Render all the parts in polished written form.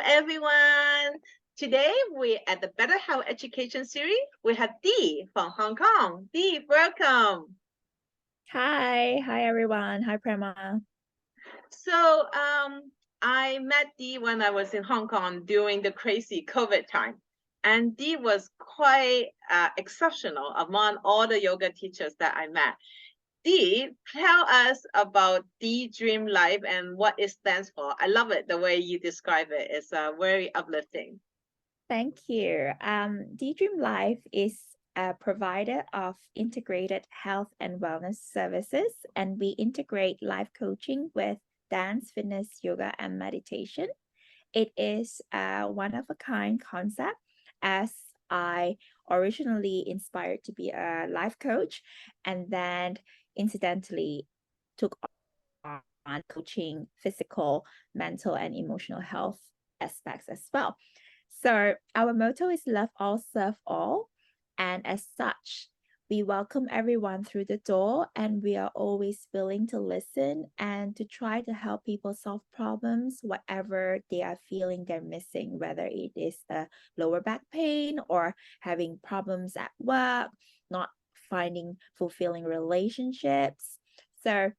everyone. Today we at the Better Health Education Series. We have Dee from Hong Kong. Dee, welcome. Hi everyone. Hi Prema. So I met Dee when I was in Hong Kong during the crazy COVID time. And Dee was quite exceptional among all the yoga teachers that I met. Dee, tell us about Dee Dream Life and what it stands for. I love it, the way you describe it. It's very uplifting. Thank you. Dream Life is a provider of integrated health and wellness services, and we integrate life coaching with dance, fitness, yoga, and meditation. It is a one-of-a-kind concept, as I originally inspired to be a life coach, and then incidentally took on coaching physical, mental, and emotional health aspects as well. So our motto is love all, serve all. And as such, we welcome everyone through the door, and we are always willing to listen and to try to help people solve problems, whatever they are feeling they're missing, whether it is a lower back pain or having problems at work, not finding fulfilling relationships. So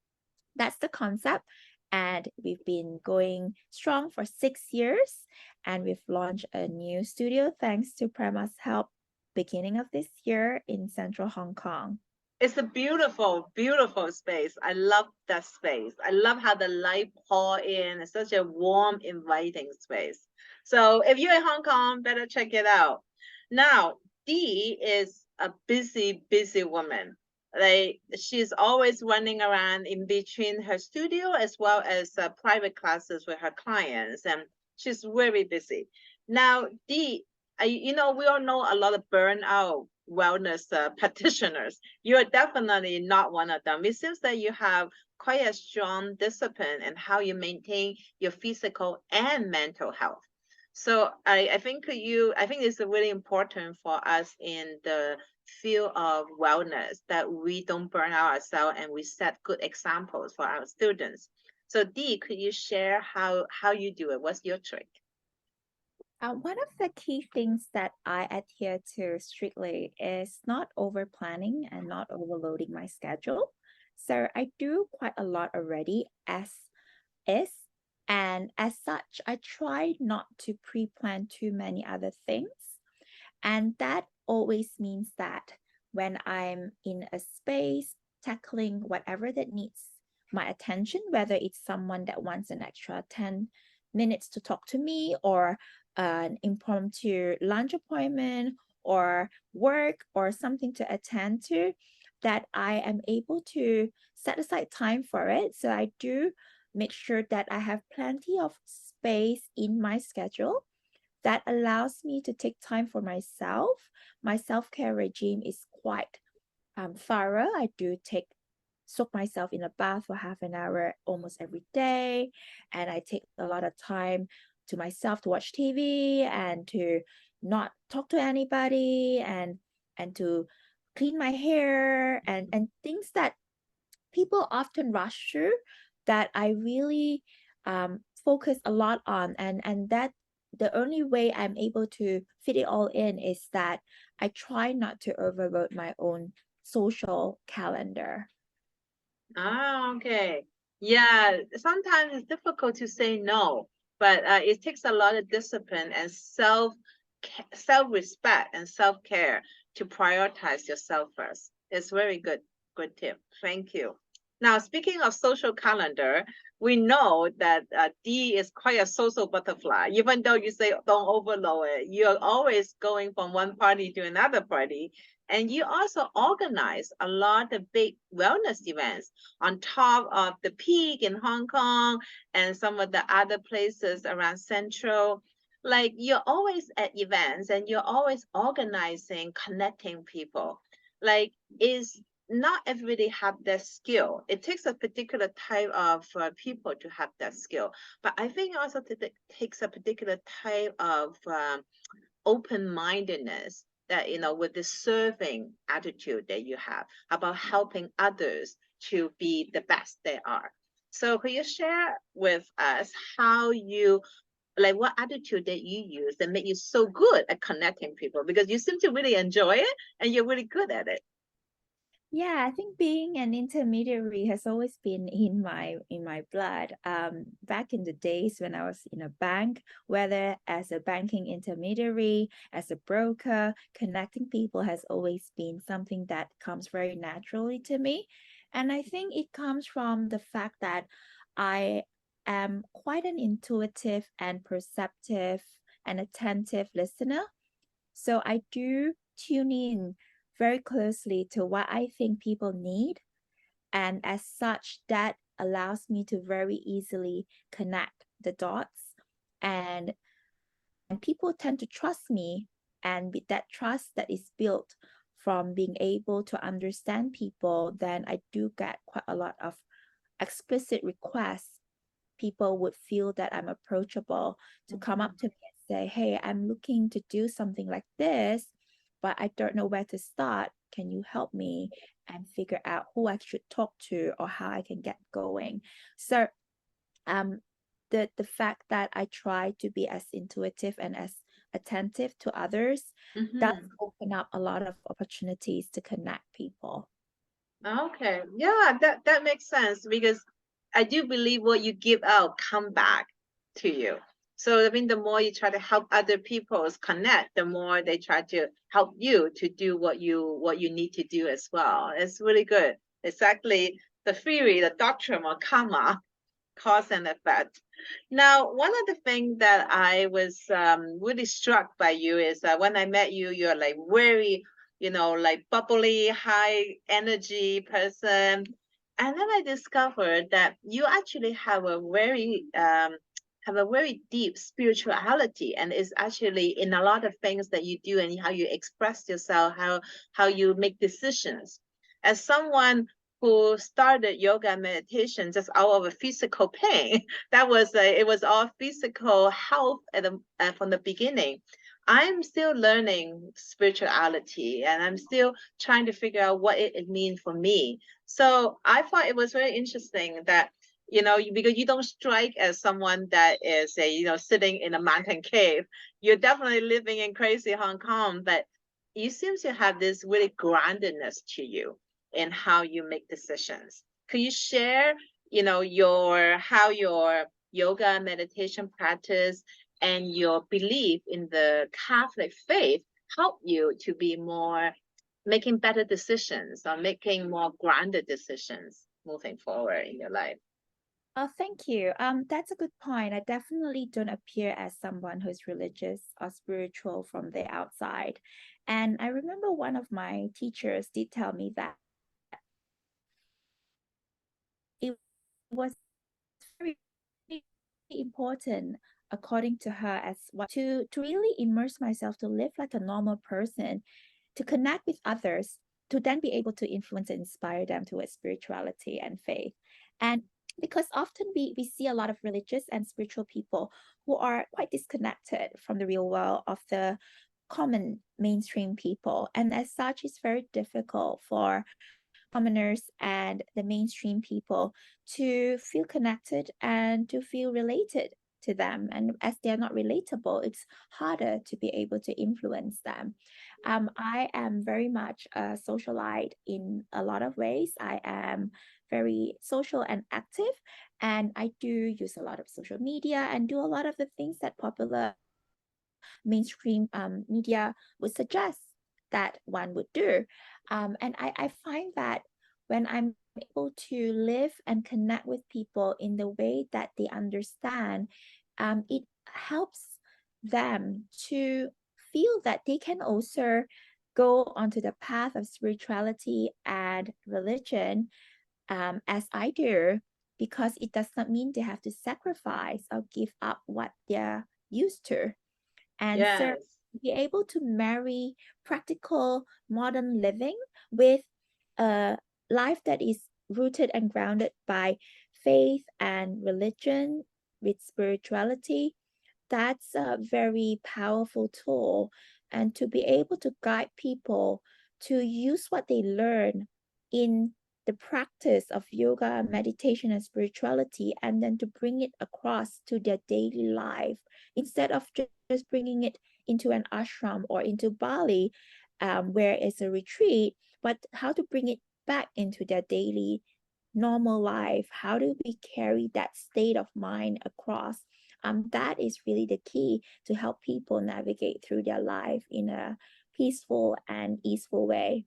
that's the concept. And we've been going strong for 6 years, and we've launched a new studio thanks to Prema's help beginning of this year in central Hong Kong. It's a beautiful, beautiful space. I love that space. I love how the light pour in. It's such a warm, inviting space. So if you're in Hong Kong, better check it out. Now, Dee is a busy, busy woman. Like she's always running around in between her studio as well as private classes with her clients, and she's very busy. Now, Dee, we all know a lot of burnout wellness practitioners. You are definitely not one of them. It seems that you have quite a strong discipline in how you maintain your physical and mental health. So I think it's really important for us in the field of wellness that we don't burn out ourselves and we set good examples for our students. So Dee, could you share how you do it? What's your trick? One of the key things that I adhere to strictly is not over planning and not overloading my schedule. So I do quite a lot already as is. And as such, I try not to pre plan too many other things. And that always means that when I'm in a space tackling whatever that needs my attention, whether it's someone that wants an extra 10 minutes to talk to me, or an impromptu lunch appointment, or work, or something to attend to, that I am able to set aside time for it. So I do make sure that I have plenty of space in my schedule that allows me to take time for myself. My self-care regime is quite thorough. I do soak myself in a bath for half an hour almost every day, and I take a lot of time to myself to watch TV and to not talk to anybody, and to clean my hair, and things that people often rush through, that I really focus a lot on, and that the only way I'm able to fit it all in is that I try not to overload my own social calendar. Okay. Yeah, sometimes it's difficult to say no, but it takes a lot of discipline and self-respect and self-care to prioritize yourself first. It's very good tip. Thank you. Now, speaking of social calendar, we know that Dee is quite a social butterfly. Even though you say don't overload it, you're always going from one party to another party. And you also organize a lot of big wellness events on top of the Peak in Hong Kong and some of the other places around Central. Like you're always at events and you're always organizing, connecting people. Like is not everybody have that skill. It takes a particular type of people to have that skill. But I think also takes a particular type of open-mindedness that with the serving attitude that you have about helping others to be the best they are. So could you share with us how you like what attitude that you use that make you so good at connecting people? Because you seem to really enjoy it and you're really good at it. Yeah, I think being an intermediary has always been in my blood. Back in the days when I was in a bank, whether as a banking intermediary, as a broker, connecting people has always been something that comes very naturally to me. And I think it comes from the fact that I am quite an intuitive and perceptive and attentive listener. So I do tune in very closely to what I think people need. And as such, that allows me to very easily connect the dots. And, and people tend to trust me. And with that trust that is built from being able to understand people, then I do get quite a lot of explicit requests. People would feel that I'm approachable to come up to me and say, hey, I'm looking to do something like this, but I don't know where to start. Can you help me and figure out who I should talk to or how I can get going? So um the fact that I try to be as intuitive and as attentive to others does Mhm. open up a lot of opportunities to connect people. Okay. Yeah, that makes sense because I do believe what you give out come back to you. So I mean, the more you try to help other people connect, the more they try to help you to do what you need to do as well. It's really good. Exactly the theory, the doctrine of karma, cause and effect. Now, one of the things that I was really struck by you is that when I met you, you're like very, like bubbly, high energy person. And then I discovered that you actually have a very deep spirituality, and is actually in a lot of things that you do and how you express yourself, how you make decisions. As someone who started yoga and meditation just out of a physical pain. It was all physical health from the beginning. I'm still learning spirituality and I'm still trying to figure out what it means for me. So I thought it was very interesting that because you don't strike as someone that is sitting in a mountain cave. You're definitely living in crazy Hong Kong, but you seem to have this really groundedness to you in how you make decisions. Could you share, how your yoga meditation practice and your belief in the Catholic faith help you to be more making better decisions or making more grounded decisions moving forward in your life? Oh, thank you. That's a good point. I definitely don't appear as someone who's religious or spiritual from the outside. And I remember one of my teachers did tell me that it was very important, according to her, as what to really immerse myself, to live like a normal person, to connect with others, to then be able to influence and inspire them towards spirituality and faith. And because often we see a lot of religious and spiritual people who are quite disconnected from the real world of the common mainstream people. And as such, it's very difficult for commoners and the mainstream people to feel connected and to feel related to them. And as they're not relatable, it's harder to be able to influence them. I am very much a socialite in a lot of ways. I am very social and active, and I do use a lot of social media and do a lot of the things that popular mainstream media would suggest that one would do. And I find that when I'm able to live and connect with people in the way that they understand, it helps them to feel that they can also go onto the path of spirituality and religion, as I do, because it does not mean they have to sacrifice or give up what they're used to. And so Yes. be able to marry practical modern living with a life that is rooted and grounded by faith and religion with spirituality, that's a very powerful tool. And to be able to guide people to use what they learn in the practice of yoga, meditation, and spirituality, and then to bring it across to their daily life instead of just bringing it into an ashram or into Bali, where it's a retreat, but how to bring it back into their daily normal life. How do we carry that state of mind across? That is really the key to help people navigate through their life in a peaceful and easeful way.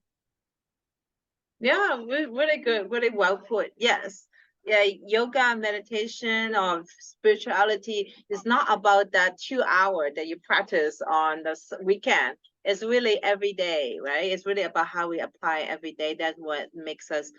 Yeah, really good, really well put. Yes. Yeah, yoga, meditation, or spirituality is not about that 2 hour that you practice on the weekend. It's really every day, right? It's really about how we apply every day. That's what makes us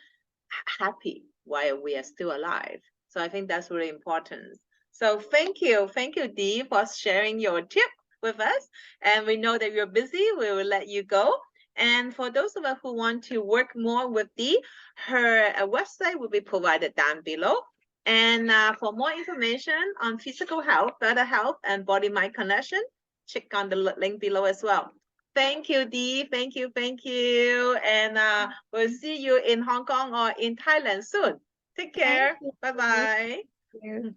happy while we are still alive. So I think that's really important. So thank you, Dee, for sharing your tip with us. And we know that you're busy. We will let you go. And for those of us who want to work more with Dee, her website will be provided down below. And for more information on physical health, better health, and body-mind connection, check on the link below as well. Thank you, Dee. Thank you. And we'll see you in Hong Kong or in Thailand soon. Take care. Thank you. Bye-bye. Thank you.